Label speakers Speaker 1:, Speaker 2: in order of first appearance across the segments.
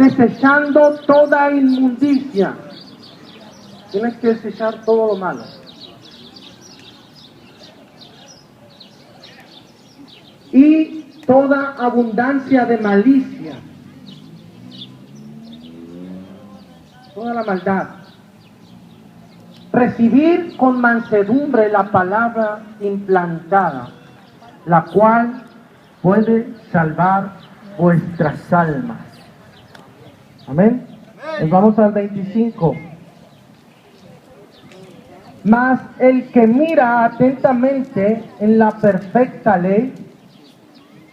Speaker 1: desechando toda inmundicia. Tienes que desechar todo lo malo. Y toda abundancia de malicia. Toda la maldad. Recibir con mansedumbre la palabra implantada, la cual puede salvar vuestras almas. Amén. Nos vamos al 25. Mas el que mira atentamente en la perfecta ley,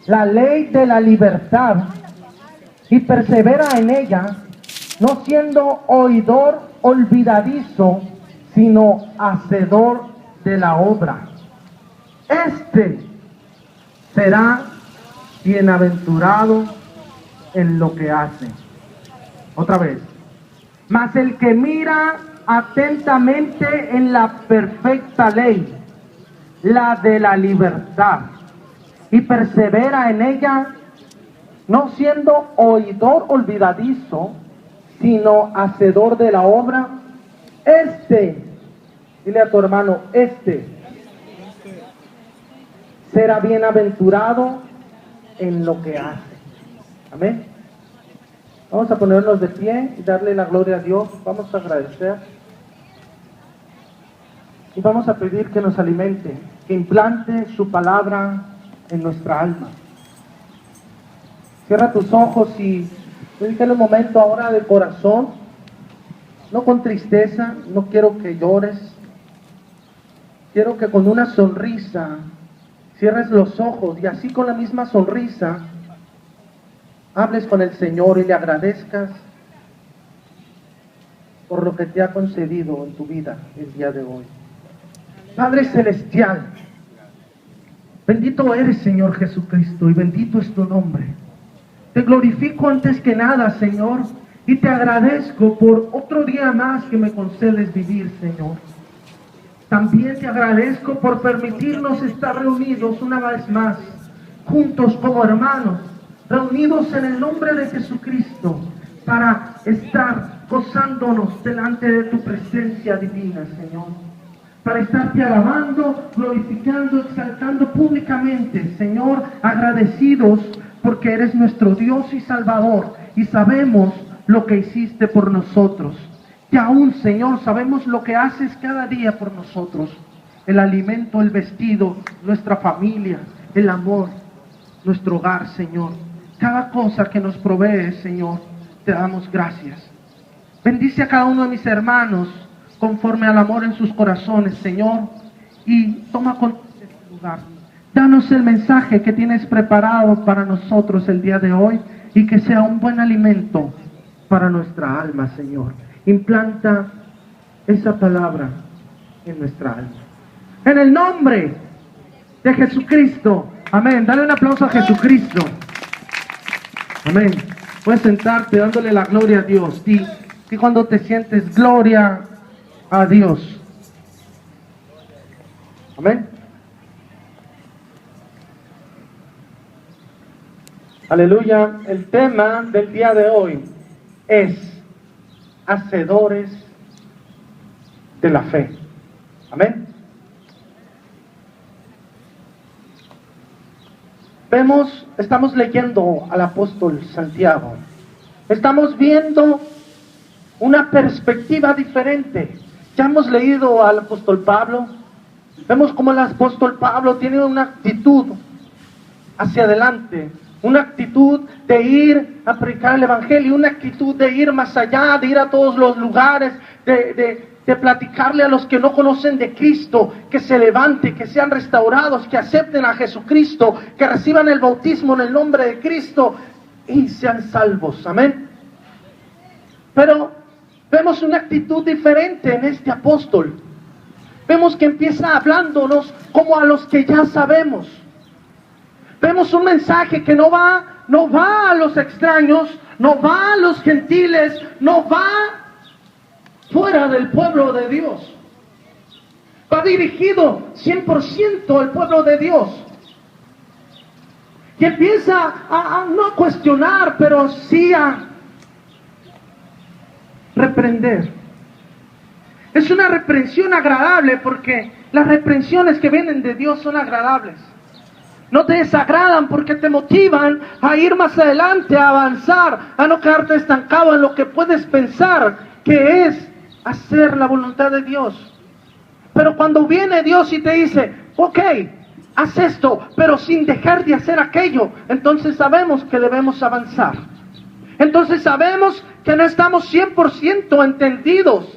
Speaker 1: la ley de la libertad, y persevera en ella, no siendo oidor olvidadizo, sino hacedor de la obra, este será bienaventurado en lo que hace. Otra vez. Mas el que mira atentamente en la perfecta ley, la de la libertad, y persevera en ella, no siendo oidor olvidadizo, sino hacedor de la obra, dile a tu hermano, será bienaventurado en lo que hace. Amén. Vamos a ponernos de pie y darle la gloria a Dios. Vamos a agradecer. Y vamos a pedir que nos alimente, que implante su palabra en nuestra alma. Cierra tus ojos y dedícale un momento ahora de corazón, no con tristeza, no quiero que llores, quiero que con una sonrisa cierres los ojos y así con la misma sonrisa hables con el Señor y le agradezcas por lo que te ha concedido en tu vida el día de hoy. Padre Celestial, bendito eres, Señor Jesucristo, y bendito es tu nombre. Te glorifico antes que nada, Señor, y te agradezco por otro día más que me concedes vivir, Señor. También te agradezco por permitirnos estar reunidos una vez más, juntos como hermanos, reunidos en el nombre de Jesucristo, para estar gozándonos delante de tu presencia divina, Señor. Para estarte alabando, glorificando, exaltando públicamente, Señor, agradecidos porque eres nuestro Dios y Salvador, y sabemos lo que hiciste por nosotros. Y aún, Señor, sabemos lo que haces cada día por nosotros. El alimento, el vestido, nuestra familia, el amor, nuestro hogar, Señor. Cada cosa que nos provees, Señor, te damos gracias. Bendice a cada uno de mis hermanos conforme al amor en sus corazones, Señor, y toma control de este lugar. Danos el mensaje que tienes preparado para nosotros el día de hoy y que sea un buen alimento para nuestra alma, Señor. Implanta esa palabra en nuestra alma. En el nombre de Jesucristo. Amén. Dale un aplauso a Jesucristo. Amén. Puedes sentarte dándole la gloria a Dios. Y cuando te sientes, gloria a Dios. Amén. Aleluya. El tema del día de hoy es hacedores de la fe. Amén. Estamos leyendo al apóstol Santiago. Estamos viendo una perspectiva diferente. Ya hemos leído al apóstol Pablo. Vemos cómo el apóstol Pablo tiene una actitud hacia adelante, una actitud de ir a predicar el evangelio, una actitud de ir más allá, de ir a todos los lugares, de platicarle a los que no conocen de Cristo, que se levanten, que sean restaurados, que acepten a Jesucristo, que reciban el bautismo en el nombre de Cristo y sean salvos. Amén. Pero vemos una actitud diferente en este apóstol. Vemos que empieza hablándonos como a los que ya sabemos. Vemos un mensaje que no va a los extraños, no va a los gentiles, no va fuera del pueblo de Dios. Va dirigido 100% al pueblo de Dios. Y empieza a no cuestionar, pero sí a reprender. Es una reprensión agradable porque las reprensiones que vienen de Dios son agradables. No te desagradan porque te motivan a ir más adelante, a avanzar, a no quedarte estancado en lo que puedes pensar que es hacer la voluntad de Dios. Pero cuando viene Dios y te dice, ok, haz esto, pero sin dejar de hacer aquello, entonces sabemos que debemos avanzar. Entonces sabemos que no estamos 100% entendidos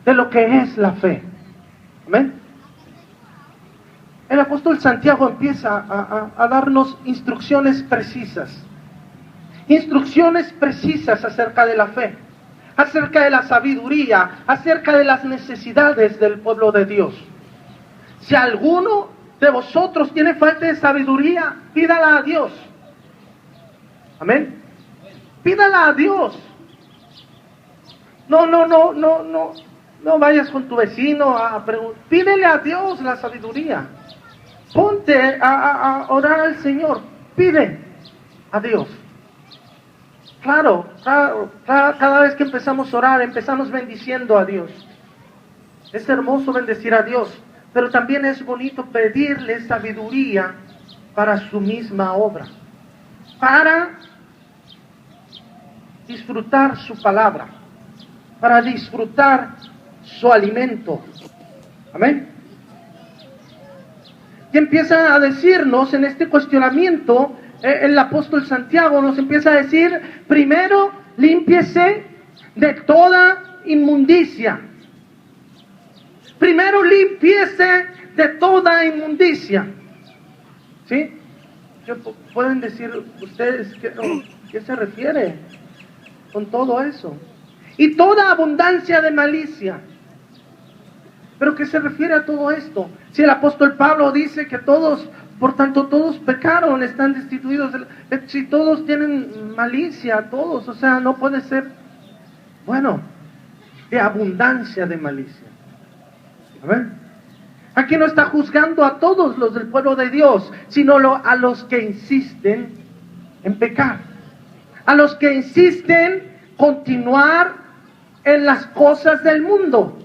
Speaker 1: de lo que es la fe. Amén. El apóstol Santiago empieza a darnos instrucciones precisas. Instrucciones precisas acerca de la fe, acerca de la sabiduría, acerca de las necesidades del pueblo de Dios. Si alguno de vosotros tiene falta de sabiduría, pídala a Dios. Amén. Pídala a Dios. No vayas con tu vecino a preguntar. Pídele a Dios la sabiduría. Ponte a orar al Señor. Pide a Dios. Claro, cada vez que empezamos a orar, empezamos bendiciendo a Dios. Es hermoso bendecir a Dios, pero también es bonito pedirle sabiduría para su misma obra, para disfrutar su palabra, para disfrutar su alimento. Amén. Y empieza a decirnos en este cuestionamiento, el apóstol Santiago nos empieza a decir, primero, límpiese de toda inmundicia. Primero, límpiese de toda inmundicia. ¿Sí? Pueden decir ustedes, ¿qué se refiere con todo eso? Y toda abundancia de malicia. ¿Pero qué se refiere a todo esto? Si el apóstol Pablo dice que todos, por tanto todos pecaron, están destituidos, si todos tienen malicia, todos, o sea, no puede ser, bueno, de abundancia de malicia. A ver, aquí no está juzgando a todos los del pueblo de Dios, sino a los que insisten en pecar, a los que insisten continuar en las cosas del mundo.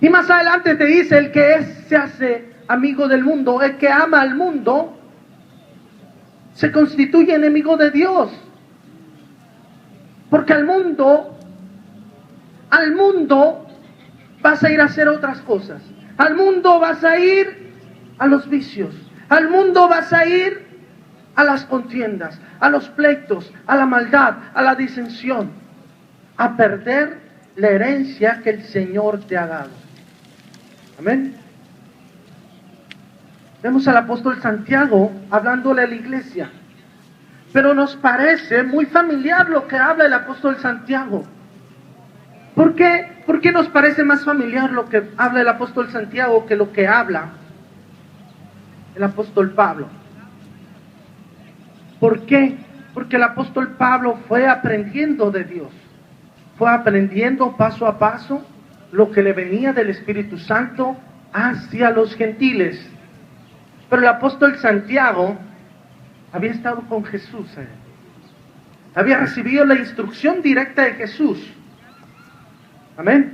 Speaker 1: Y más adelante te dice, el que se hace amigo del mundo, el que ama al mundo, se constituye enemigo de Dios. Porque al mundo vas a ir a hacer otras cosas. Al mundo vas a ir a los vicios. Al mundo vas a ir a las contiendas, a los pleitos, a la maldad, a la disensión, a perder la herencia que el Señor te ha dado. Amén. Vemos al apóstol Santiago hablándole a la iglesia, pero nos parece muy familiar lo que habla el apóstol Santiago. ¿Por qué? ¿Por qué nos parece más familiar lo que habla el apóstol Santiago que lo que habla el apóstol Pablo? ¿Por qué? Porque el apóstol Pablo fue aprendiendo de Dios, fue aprendiendo paso a paso lo que le venía del Espíritu Santo hacia los gentiles. Pero el apóstol Santiago había estado con Jesús, había recibido la instrucción directa de Jesús. Amén.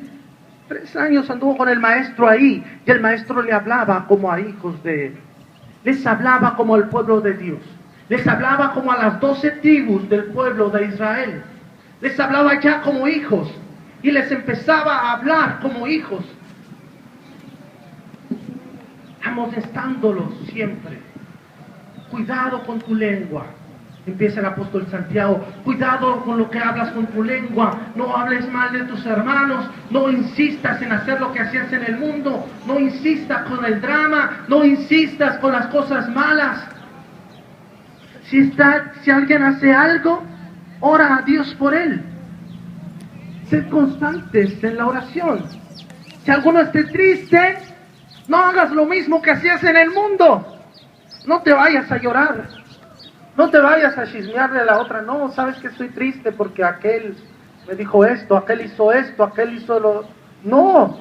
Speaker 1: 3 años anduvo con el maestro ahí, y el maestro le hablaba como a hijos de él. Les hablaba como al pueblo de Dios. Les hablaba como a las 12 tribus del pueblo de Israel. Les hablaba ya como hijos, y les empezaba a hablar como hijos, amonestándolos siempre. Cuidado con tu lengua. Empieza el apóstol Santiago, cuidado con lo que hablas con tu lengua, no hables mal de tus hermanos, no insistas en hacer lo que hacías en el mundo, no insistas con el drama, no insistas con las cosas malas. Si alguien hace algo, ora a Dios por él. Sed constantes en la oración. Si alguno esté triste, no hagas lo mismo que hacías en el mundo. No te vayas a llorar. No te vayas a chismearle a la otra. No, sabes que estoy triste porque aquel me dijo esto, aquel hizo esto, aquel hizo lo... No.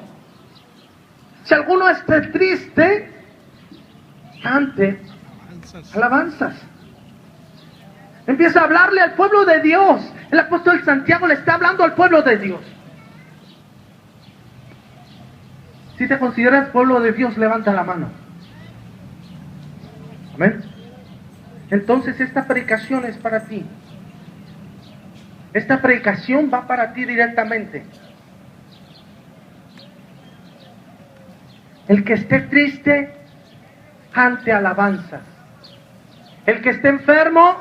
Speaker 1: Si alguno esté triste, cante alabanzas. Empieza a hablarle al pueblo de Dios El apóstol Santiago le está hablando al pueblo de Dios. Si te consideras pueblo de Dios, levanta la mano. Amén. Entonces esta predicación es para ti. Esta predicación va para ti directamente. El que esté triste, cante alabanzas. El que esté enfermo,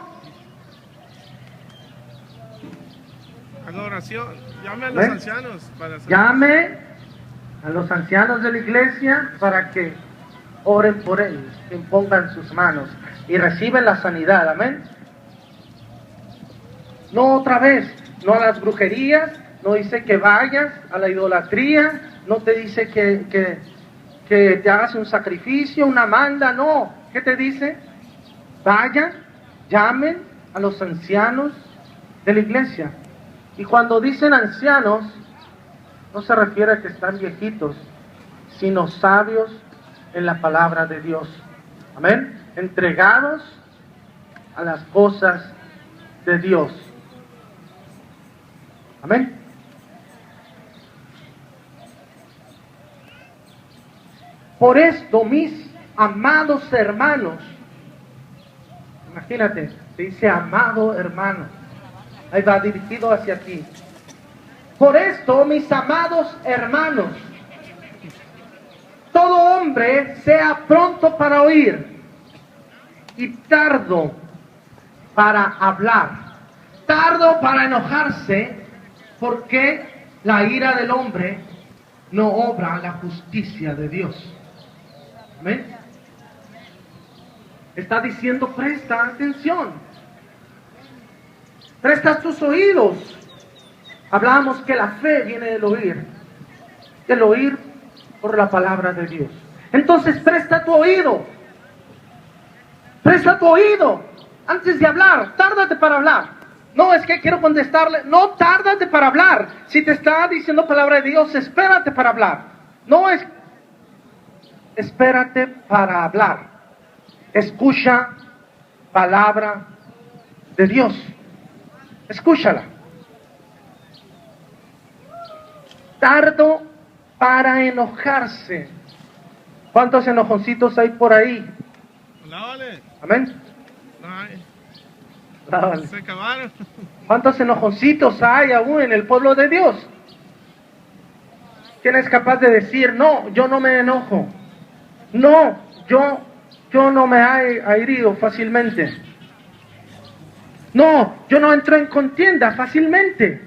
Speaker 2: haga oración. Llame a los ancianos para
Speaker 1: llame a los ancianos de la iglesia para que oren por él, que impongan sus manos y reciben la sanidad. Amén. No otra vez, no a las brujerías, no dice que vayas a la idolatría, no te dice que te hagas un sacrificio, una manda, no. ¿Qué te dice? Vayan, llamen a los ancianos de la iglesia. Y cuando dicen ancianos, no se refiere a que están viejitos, sino sabios en la palabra de Dios. Amén. Entregados a las cosas de Dios. Amén. Por esto, mis amados hermanos, imagínate, se dice amado hermano, ahí va dirigido hacia ti. Por esto, mis amados hermanos, todo hombre sea pronto para oír y tardo para hablar, tardo para enojarse, porque la ira del hombre no obra la justicia de Dios. Amén. Está diciendo, presta atención, presta tus oídos. Hablábamos que la fe viene del oír por la palabra de Dios. Entonces presta tu oído antes de hablar. Tárdate para hablar. No, es que quiero contestarle. No, tárdate para hablar. Si te está diciendo palabra de Dios, espérate para hablar. No es, espérate para hablar. Escucha palabra de Dios. Escúchala. Tardo para enojarse. ¿Cuántos enojoncitos hay por ahí?
Speaker 2: Lávale.
Speaker 1: Amén.
Speaker 2: Ay,
Speaker 1: Lávale.
Speaker 2: se acabaron.
Speaker 1: ¿Cuántos enojoncitos hay aún en el pueblo de Dios? ¿Quién es capaz de decir, no, yo no me enojo? No, yo no me aírio fácilmente. No, yo no entro en contienda fácilmente.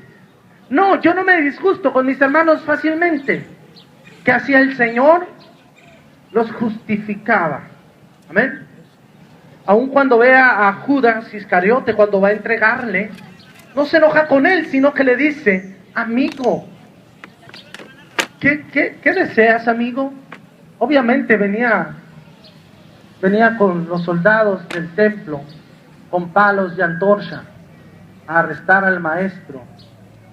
Speaker 1: No, yo no me disgusto con mis hermanos fácilmente. ¿Qué hacía el Señor? Los justificaba. Amén. Aun cuando vea a Judas Iscariote, cuando va a entregarle, no se enoja con él, sino que le dice, amigo, ¿qué deseas, amigo? Obviamente venía con los soldados del templo, con palos de antorcha, a arrestar al maestro.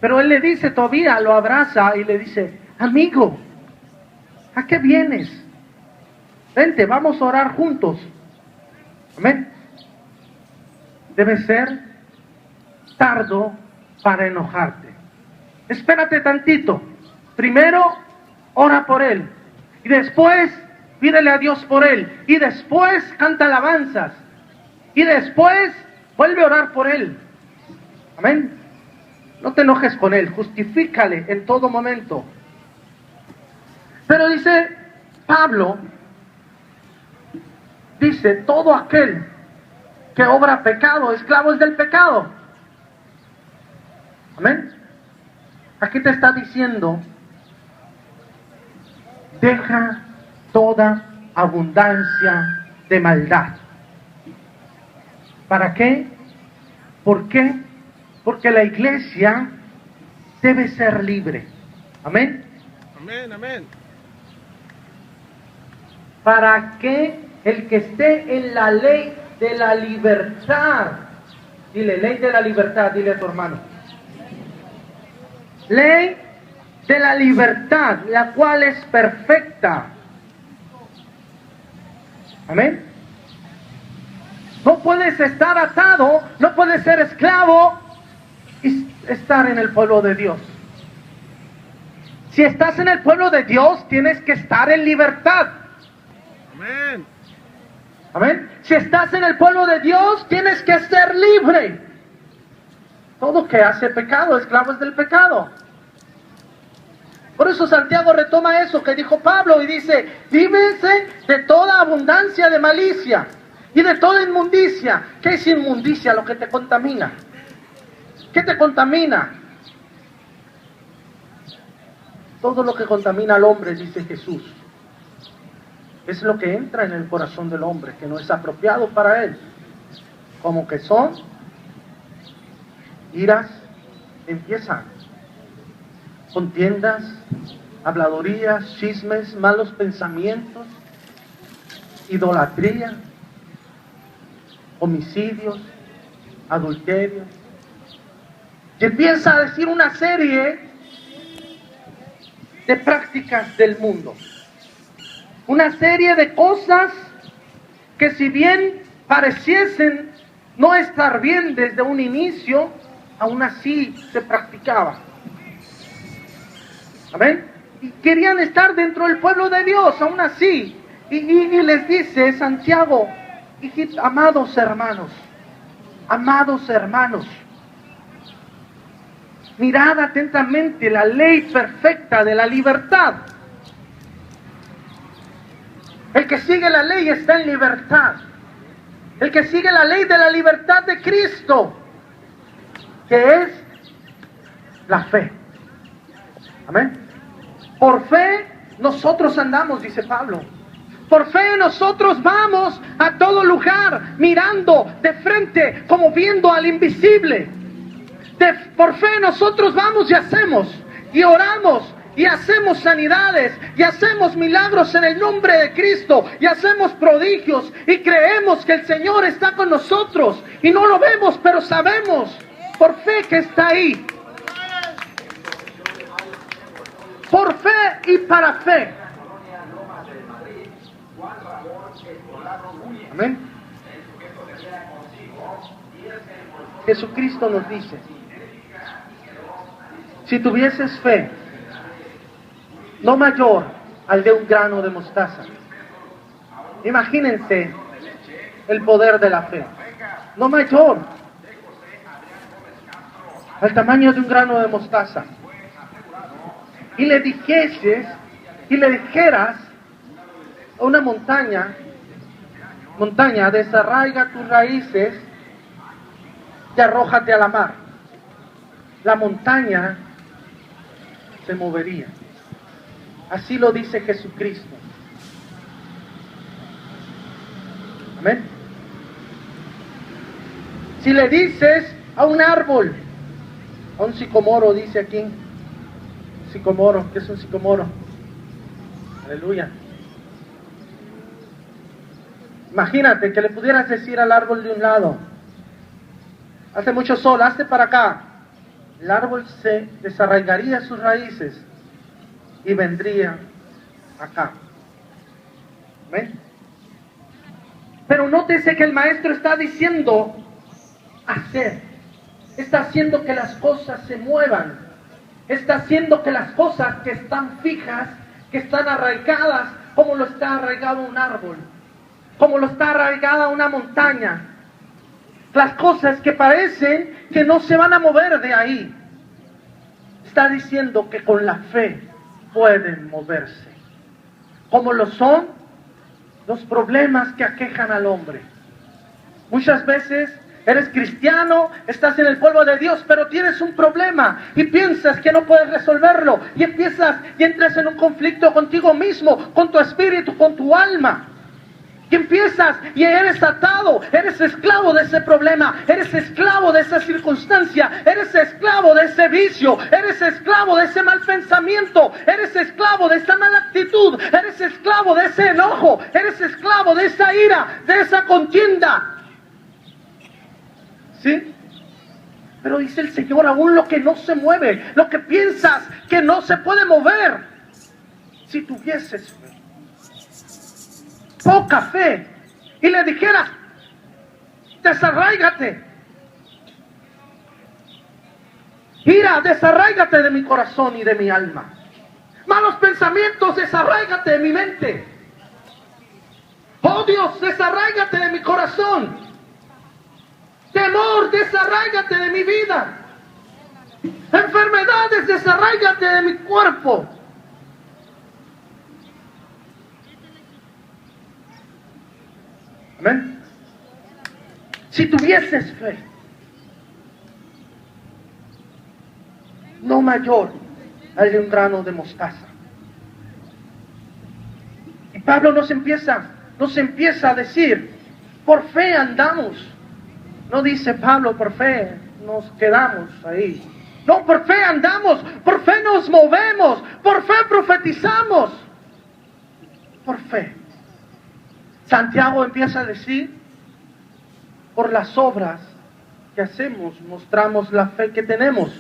Speaker 1: Pero él le dice, todavía lo abraza y le dice, amigo, ¿a qué vienes? Vente, vamos a orar juntos. Amén. Debe ser tardo para enojarte. Espérate tantito. Primero, ora por él. Y después, pídele a Dios por él. Y después, canta alabanzas. Y después, vuelve a orar por él. Amén. No te enojes con él. Justifícale en todo momento. Pero dice Pablo, dice, todo aquel que obra pecado, esclavo es del pecado. Amén. Aquí te está diciendo, deja toda abundancia de maldad. ¿Para qué? ¿Por qué? Porque la iglesia debe ser libre. Amén.
Speaker 2: Amén, amén.
Speaker 1: Para que el que esté en la ley de la libertad, dile, ley de la libertad, dile a tu hermano. Ley de la libertad, la cual es perfecta. Amén. No puedes estar atado, no puedes ser esclavo y estar en el pueblo de Dios. Si estás en el pueblo de Dios, tienes que estar en libertad.
Speaker 2: Amén.
Speaker 1: Amén. Si estás en el pueblo de Dios, tienes que ser libre. Todo que hace pecado, esclavo es del pecado. Por eso Santiago retoma eso que dijo Pablo y dice: líbrese de toda abundancia de malicia y de toda inmundicia. ¿Qué es inmundicia? Lo que te contamina. ¿Qué te contamina? Todo lo que contamina al hombre, dice Jesús, es lo que entra en el corazón del hombre, que no es apropiado para él. Como que son iras, empiezan contiendas, habladurías, chismes, malos pensamientos, idolatría, homicidios, adulterios. Y empieza a decir una serie de prácticas del mundo. Una serie de cosas que, si bien pareciesen no estar bien desde un inicio, aún así se practicaba. Amén. Y querían estar dentro del pueblo de Dios, aún así. Y les dice Santiago: amados hermanos, mirad atentamente la ley perfecta de la libertad. El que sigue la ley está en libertad. El que sigue la ley de la libertad de Cristo, que es la fe. Amén. Por fe nosotros andamos, dice Pablo. Por fe nosotros vamos a todo lugar, mirando de frente, como viendo al invisible. Por fe nosotros vamos y hacemos, y oramos, y hacemos sanidades, y hacemos milagros en el nombre de Cristo, y hacemos prodigios, y creemos que el Señor está con nosotros, y no lo vemos, pero sabemos por fe que está ahí. Por fe y para fe. Amén. Jesucristo nos dice: si tuvieses fe, no mayor al de un grano de mostaza. Imagínense el poder de la fe. No mayor al tamaño de un grano de mostaza. Y le dijeras a una montaña, desarraiga tus raíces y arrójate a la mar. La montaña se movería. Así lo dice Jesucristo. Amén. Si le dices a un árbol, a un sicomoro, dice aquí, sicomoro, ¿qué es un sicomoro? Aleluya. Imagínate que le pudieras decir al árbol de un lado: hace mucho sol, hazte para acá. El árbol se desarraigaría sus raíces y vendría acá. ¿Ven? Pero nótese que el maestro está diciendo hacer. Está haciendo que las cosas se muevan. Está haciendo que las cosas que están fijas, que están arraigadas, como lo está arraigado un árbol, como lo está arraigada una montaña. Las cosas que parecen que no se van a mover de ahí. Está diciendo que con la fe pueden moverse. Como lo son los problemas que aquejan al hombre. Muchas veces eres cristiano, estás en el pueblo de Dios, pero tienes un problema y piensas que no puedes resolverlo. Y entras en un conflicto contigo mismo, con tu espíritu, con tu alma. Y empiezas y eres atado, eres esclavo de ese problema, eres esclavo de esa circunstancia, eres esclavo de ese vicio, eres esclavo de ese mal pensamiento, eres esclavo de esa mala actitud, eres esclavo de ese enojo, eres esclavo de esa ira, de esa contienda. ¿Sí? Pero dice el Señor, aún lo que no se mueve, lo que piensas que no se puede mover, si tuvieses fe, poca fe, y le dijeras: desarráigate, Ira, desarráigate de mi corazón y de mi alma. Malos pensamientos, desarráigate de mi mente. Oh Dios, desarráigate de mi corazón. Temor, desarráigate de mi vida. Enfermedades, desarráigate de mi cuerpo. Amén. Si tuvieses fe, no mayor al de un grano de mostaza. Y Pablo nos empieza a decir, por fe andamos. No dice Pablo, por fe nos quedamos ahí. No, por fe andamos, por fe nos movemos, por fe profetizamos. Por fe. Santiago empieza a decir, por las obras que hacemos, mostramos la fe que tenemos.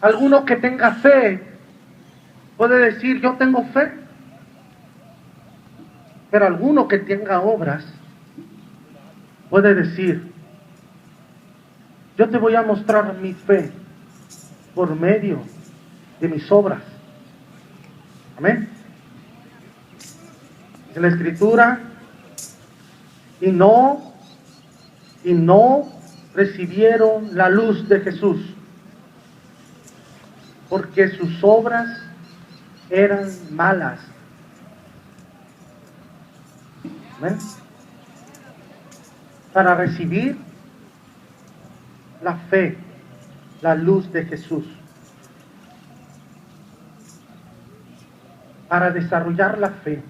Speaker 1: Alguno que tenga fe puede decir, yo tengo fe. Pero alguno que tenga obras puede decir, yo te voy a mostrar mi fe por medio de mis obras. Amén. En la Escritura, y no recibieron la luz de Jesús, porque sus obras eran malas. ¿Ven? Para recibir la fe, la luz de Jesús, para desarrollar la fe,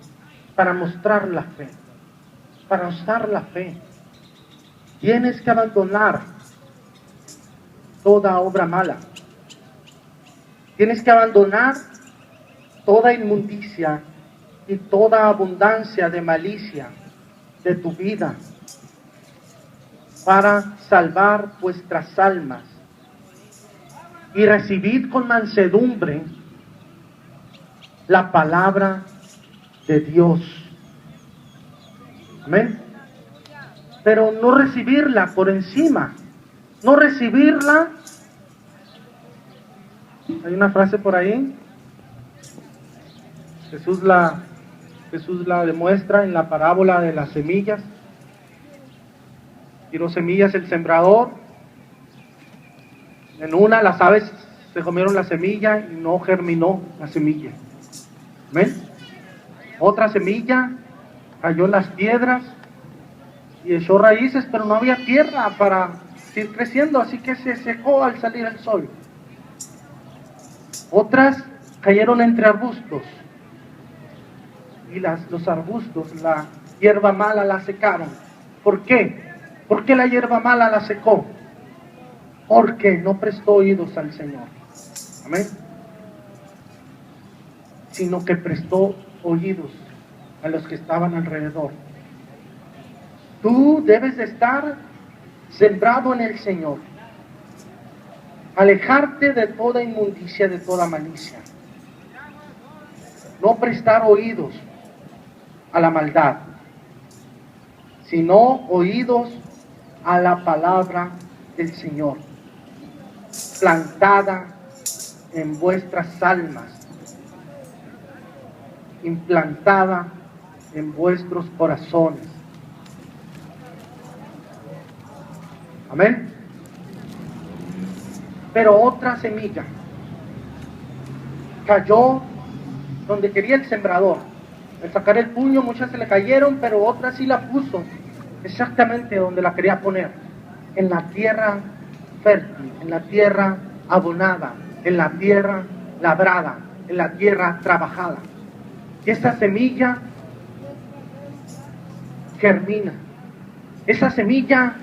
Speaker 1: para mostrar la fe, para usar la fe, tienes que abandonar toda obra mala. Tienes que abandonar toda inmundicia y toda abundancia de malicia de tu vida para salvar vuestras almas y recibid con mansedumbre la palabra de Dios. Amén. Pero no recibirla por encima, no recibirla. Hay una frase por ahí, Jesús la demuestra en la parábola de las semillas. Tiró semillas el sembrador. En una las aves se comieron la semilla y no germinó la semilla. ¿Ven? Otra semilla cayó en las piedras y echó raíces, pero no había tierra para seguir creciendo, así que se secó al salir el sol. Otras cayeron entre arbustos y los arbustos, la hierba mala la secaron. ¿Por qué? ¿Por qué la hierba mala la secó? Porque no prestó oídos al Señor. Amén. Sino que prestó oídos a los que estaban alrededor. Tú debes de estar sembrado en el Señor. Alejarte de toda inmundicia, de toda malicia. No prestar oídos a la maldad, sino oídos a la palabra del Señor, plantada en vuestras almas, implantada en vuestros corazones. Amén. Pero otra semilla cayó donde quería el sembrador. Al sacar el puño muchas se le cayeron, pero otra sí la puso exactamente donde la quería poner, en la tierra fértil, en la tierra abonada, en la tierra labrada, en la tierra trabajada. Y esa semilla germina, esa semilla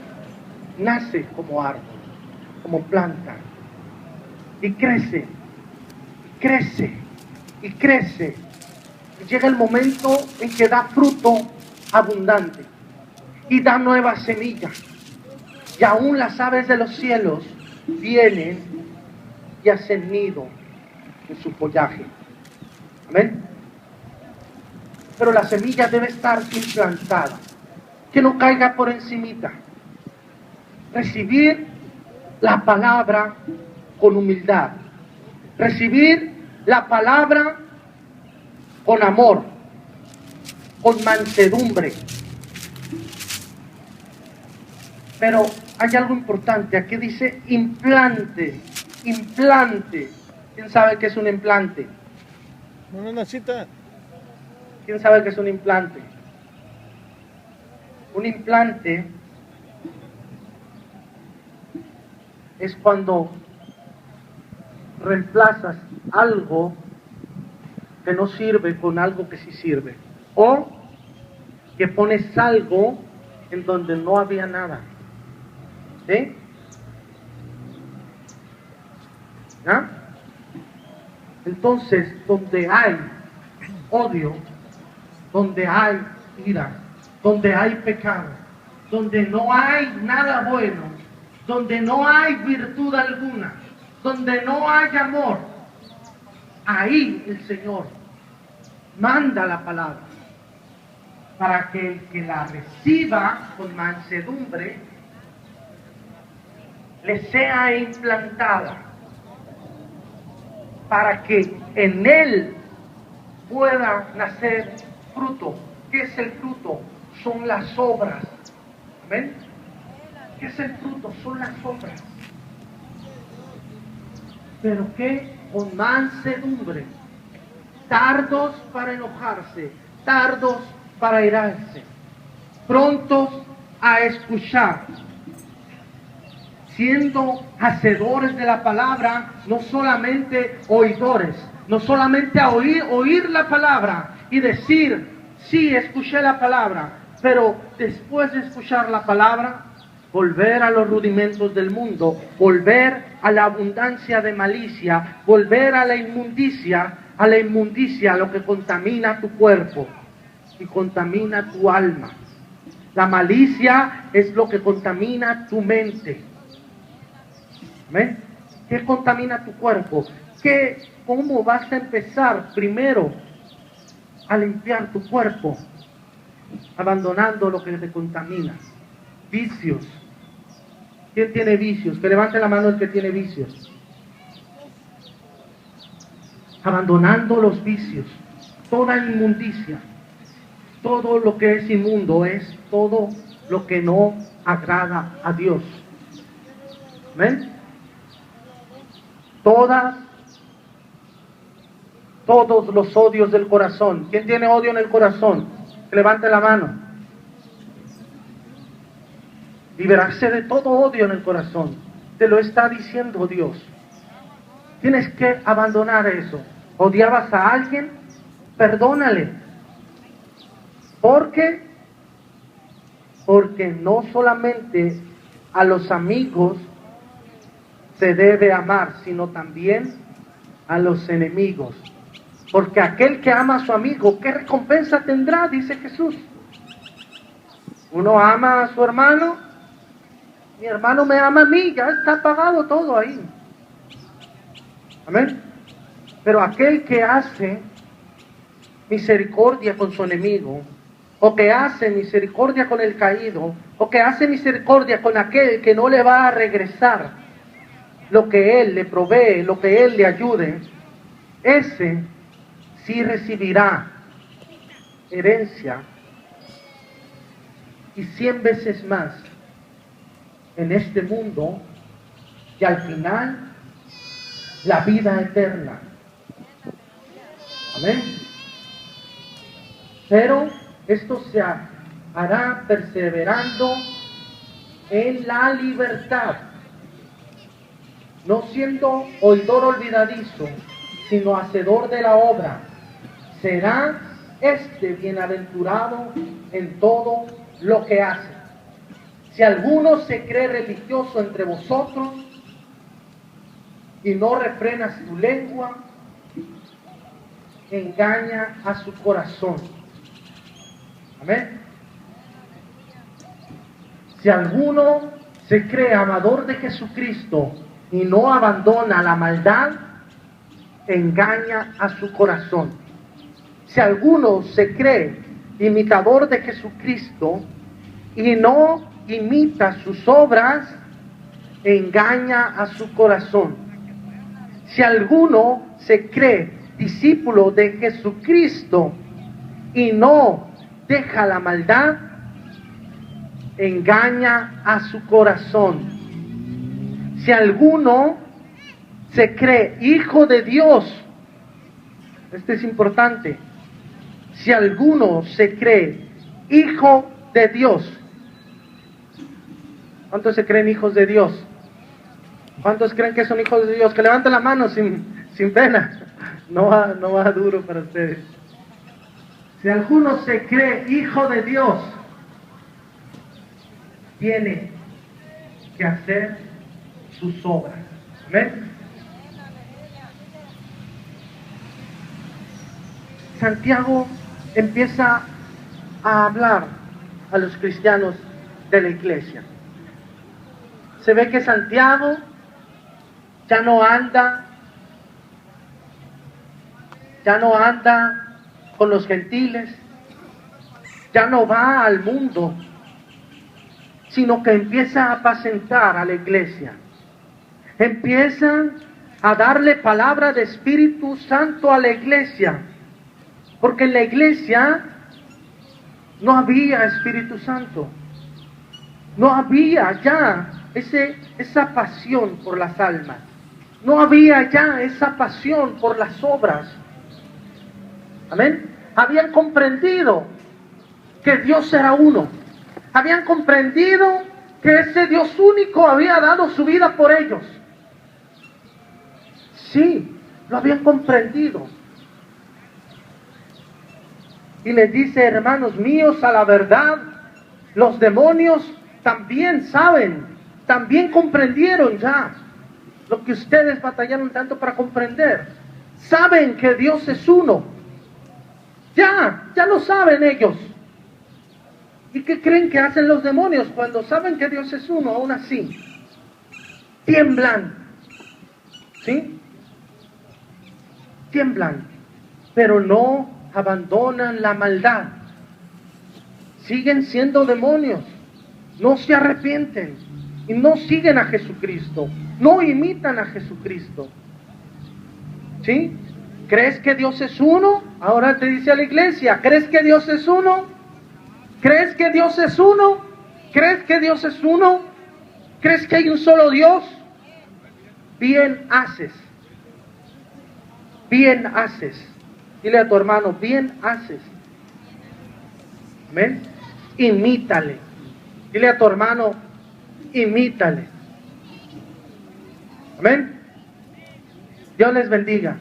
Speaker 1: nace como árbol, como planta, y crece, crece y crece, y llega el momento en que da fruto abundante y da nuevas semillas, y aún las aves de los cielos vienen y hacen nido en su follaje. Amén. Pero la semilla debe estar implantada, que no caiga por encimita. Recibir la palabra con humildad. Recibir la palabra con amor, con mansedumbre. Pero hay algo importante, aquí dice implante, implante. ¿Quién sabe qué es un implante?
Speaker 2: Una cita.
Speaker 1: ¿Quién sabe qué es un implante? Un implante es cuando reemplazas algo que no sirve con algo que sí sirve. O que pones algo en donde no había nada. ¿Sí? ¿Ah? Entonces, donde hay odio, donde hay ira, donde hay pecado, donde no hay nada bueno, donde no hay virtud alguna, donde no hay amor, ahí el Señor manda la palabra para que el que la reciba con mansedumbre le sea implantada, para que en él pueda nacer fruto. ¿Qué es el fruto? Son las obras. ¿Amén? ¿Qué es el fruto? Son las obras. Pero que con mansedumbre, tardos para enojarse, tardos para irarse, prontos a escuchar, siendo hacedores de la palabra, no solamente oidores, no solamente a oír la palabra y decir, sí, escuché la palabra, pero después de escuchar la palabra, volver a los rudimentos del mundo, volver a la abundancia de malicia, volver a la inmundicia, lo que contamina tu cuerpo y contamina tu alma. La malicia es lo que contamina tu mente. ¿Amén? ¿Qué contamina tu cuerpo? ¿Cómo vas a empezar primero a limpiar tu cuerpo? Abandonando lo que te contamina. Vicios. ¿Quién tiene vicios? Que levante la mano el que tiene vicios. Abandonando los vicios. Toda inmundicia. Todo lo que es inmundo es todo lo que no agrada a Dios. ¿Amén? Todos los odios del corazón. ¿Quién tiene odio en el corazón? Que levante la mano. Liberarse de todo odio en el corazón. Te lo está diciendo Dios. Tienes que abandonar eso. ¿Odiabas a alguien? Perdónale. ¿Por qué? Porque no solamente a los amigos se debe amar, sino también a los enemigos. Porque aquel que ama a su amigo, ¿qué recompensa tendrá? Dice Jesús. Uno ama a su hermano, mi hermano me ama a mí, ya está pagado todo ahí. Amén. Pero aquel que hace misericordia con su enemigo, o que hace misericordia con el caído, o que hace misericordia con aquel que no le va a regresar lo que Él le provee, lo que Él le ayude, ese sí recibirá herencia y 100 veces más en este mundo y al final la vida eterna. Amén. Pero esto se hará perseverando en la libertad, no siendo oidor olvidadizo, sino hacedor de la obra. Será este bienaventurado en todo lo que hace. Si alguno se cree religioso entre vosotros y no refrena su lengua, engaña a su corazón. Amén. Si alguno se cree amador de Jesucristo y no abandona la maldad, engaña a su corazón. Si alguno se cree imitador de Jesucristo y no imita sus obras, engaña a su corazón. Si alguno se cree discípulo de Jesucristo y no deja la maldad, engaña a su corazón. Si alguno se cree hijo de Dios, esto es importante, si alguno se cree hijo de Dios, ¿cuántos se creen hijos de Dios? ¿Cuántos creen que son hijos de Dios? Que levanten la mano sin pena. No va duro para ustedes. Si alguno se cree hijo de Dios, tiene que hacer sus obras. ¿Amén? Santiago empieza a hablar a los cristianos de la iglesia. Se ve que Santiago ya no anda con los gentiles, ya no va al mundo, sino que empieza a apacentar a la iglesia. Empieza a darle palabra de Espíritu Santo a la iglesia, porque en la iglesia no había Espíritu Santo, no había ya esa pasión por las almas, no había ya esa pasión por las obras. Amén. Habían comprendido que Dios era uno. Habían comprendido que ese Dios único había dado su vida por ellos. Sí, lo habían comprendido. Y les dice, hermanos míos, a la verdad, los demonios también saben, también comprendieron ya lo que ustedes batallaron tanto para comprender. Saben que Dios es uno. Ya lo saben ellos. ¿Y qué creen que hacen los demonios cuando saben que Dios es uno? Aún así, tiemblan. ¿Sí? Tiemblan, pero no abandonan la maldad. Siguen siendo demonios. No se arrepienten y no siguen a Jesucristo. No imitan a Jesucristo. ¿Sí? ¿Crees que Dios es uno? Ahora te dice a la iglesia, ¿crees que Dios es uno? ¿Crees que Dios es uno? ¿Crees que Dios es uno? ¿Crees que hay un solo Dios? Bien haces. Bien haces. Dile a tu hermano, bien haces. Amén. Imítale. Dile a tu hermano, imítale. Amén. Dios les bendiga.